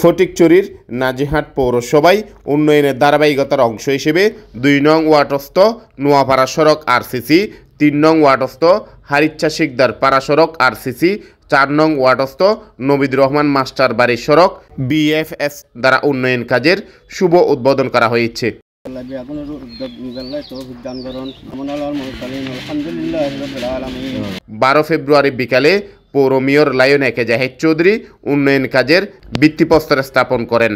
ফটিকছড়ির নাজিরহাট পৌরসভায় উন্নয়নের ধারাবাহিকতার অংশ হিসেবে ২ নং ওয়ার্ডস্থ নোয়াপাড়া সড়ক আরসিসি, ৩ নং ওয়ার্ডস্থ হারিচ্ছা শিকদার পাড়া সড়ক আরসিসি, ৪ নং ওয়ার্ডস্থ নবীদুর রহমান মাস্টার বাড়ির সড়ক বিএফএস দ্বারা উন্নয়ন কাজের শুভ উদ্বোধন করা হয়েছে। ১২ ফেব্রুয়ারি বিকালে পৌর মেয়র লায়ন একে জাহিদ চৌধুরী উন্নয়ন কাজের ভিত্তিপ্রস্তর স্থাপন করেন।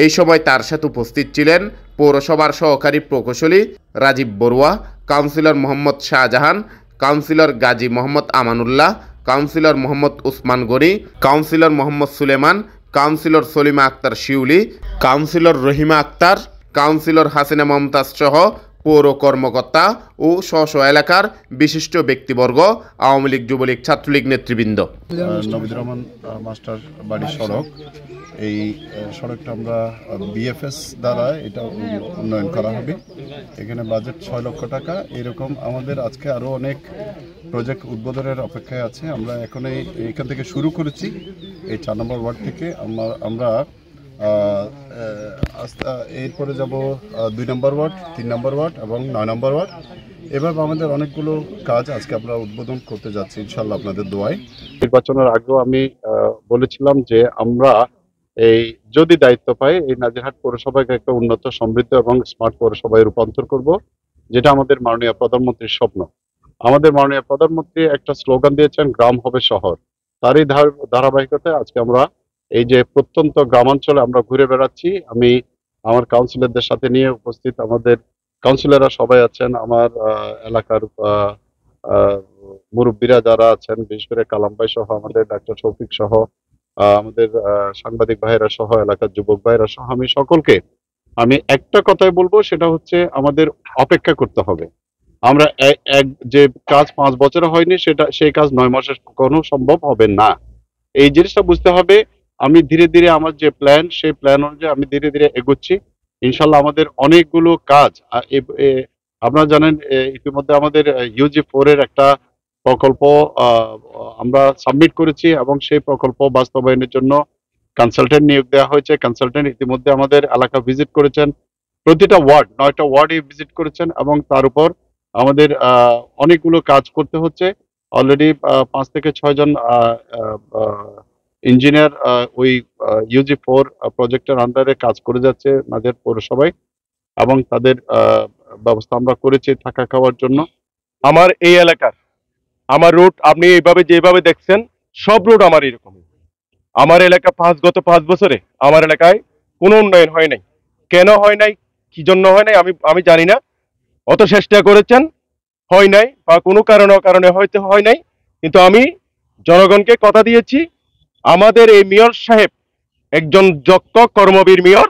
এই সময় তার সাথে উপস্থিত ছিলেন পৌরসভার সহকারী প্রকৌশলী Rajib Barua, councillor Mohammad Shahjahan, councillor Gazi Mohammad Amanullah, councillor Mohammad Osman Gani, councillor Mohammad Suleman, councillor Salima Akter Shiuli, councillor Rahima Akter, councillor Hasina Momtaz সহ পৌর কর্মকর্তা ও স্ব এলাকার বিশিষ্ট ব্যক্তিবর্গ, আওয়ামী লীগ, যুবলীগ, ছাত্রলীগ নেতৃবৃন্দ। নবীদুর রহমান মাস্টার বাড়ির সড়ক, এই সড়কটা আমরা বিএফএস দ্বারা এটা উন্নয়ন করা হবে। এখানে বাজেট ৬ লক্ষ টাকা। এরকম আমাদের আজকে আরও অনেক প্রজেক্ট উদ্বোধনের অপেক্ষায় আছে। আমরা এখন এইখান থেকে শুরু করেছি, এই ৪ নম্বর ওয়ার্ড থেকে। আমরা এরপরে যাব ২ নম্বর ওয়ার্ড, ৩ নম্বর ওয়ার্ড এবং ৯ নম্বর ওয়ার্ড। এভাবে আমাদের অনেকগুলো কাজ আজকে আমরা উদ্বোধন করতে যাচ্ছি ইনশাল্লাহ আপনাদের দোয়ায়। নির্বাচনের আগেও আমি বলেছিলাম যে আমরা এই যদি দায়িত্ব পাই এই নাজিরহাট পৌরসভাকে একটা উন্নত, সমৃদ্ধ এবং স্মার্ট পৌরসভায় রূপান্তর করব, যেটা আমাদের মাননীয় প্রধানমন্ত্রীর স্বপ্ন। আমাদের মাননীয় প্রধানমন্ত্রী একটা স্লোগান দিয়েছেন, গ্রাম হবে শহর। তারই ধারাবাহিকতায় আজকে আমরা এই যে প্রত্যন্ত গ্রামাঞ্চলে আমরা ঘুরে বেড়াচ্ছি। আমি আমার কাউন্সিলরদের সাথে নিয়ে উপস্থিত, আমাদের কাউন্সিলররা সবাই আছেন, আমার এলাকার মুরব্বীরা যারা আছেন, বিশেষ করে কালাম ভাই সহ, আমাদের ডাক্তার শফিক সহ, আমাদের সাংবাদিক ভাইয়েরা সহ, এলাকার যুবক ভাইয়েরা সহ, আমি সকলকে আমি একটা কথাই বলবো, সেটা হচ্ছে আমাদের অপেক্ষা করতে হবে। আমরা যে কাজ ৫ বছরে হয়নি, সেই কাজ ৯ মাসে কখনো সম্ভব হবে না। এই জিনিসটা বুঝতে হবে। আমি ধীরে ধীরে আমার যে প্ল্যান, সেই প্ল্যান অনুযায়ী আমি ধীরে ধীরে এগোচ্ছি। ইনশাল্লাহ আমাদের অনেকগুলো কাজ, আপনারা জানেন ইতিমধ্যে আমাদের UG4 এর একটা প্রকল্প আমরা সাবমিট করেছি এবং সেই প্রকল্প বাস্তবায়নের জন্য কনসালটেন্ট নিয়োগ দেওয়া হয়েছে। কনসালটেন্ট ইতিমধ্যে আমাদের এলাকা ভিজিট করেছেন, প্রতিটা ওয়ার্ড ৯টা ওয়ার্ডে ভিজিট করেছেন এবং তার উপর আমাদের অনেকগুলো কাজ করতে হচ্ছে। অলরেডি ৫ থেকে ৬ জন ইঞ্জিনিয়ার ওই UG4 প্রজেক্টের আন্ডারে কাজ করে যাচ্ছে নাজিরহাট পৌরসভায় এবং তাদের ব্যবস্থা আমরা করেছি থাকা খাওয়ার জন্য। আমার এই এলাকার আমার রোড আপনি এইভাবে যেভাবে দেখছেন, সব রোড আমার এরকম। আমার এলাকা গত ৫ বছরে আমার এলাকায় কোনো উন্নয়ন হয় নাই। কেন হয় নাই, কি জন্য হয় নাই আমি জানি না। অত চেষ্টা করেছেন, হয় নাই, বা কোনো কারণে হয়তো হয় নাই। কিন্তু আমি জনগণকে কথা দিয়েছি, আমাদের এই মেয়র সাহেব একজন যোগ্য কর্মবীর মেয়র।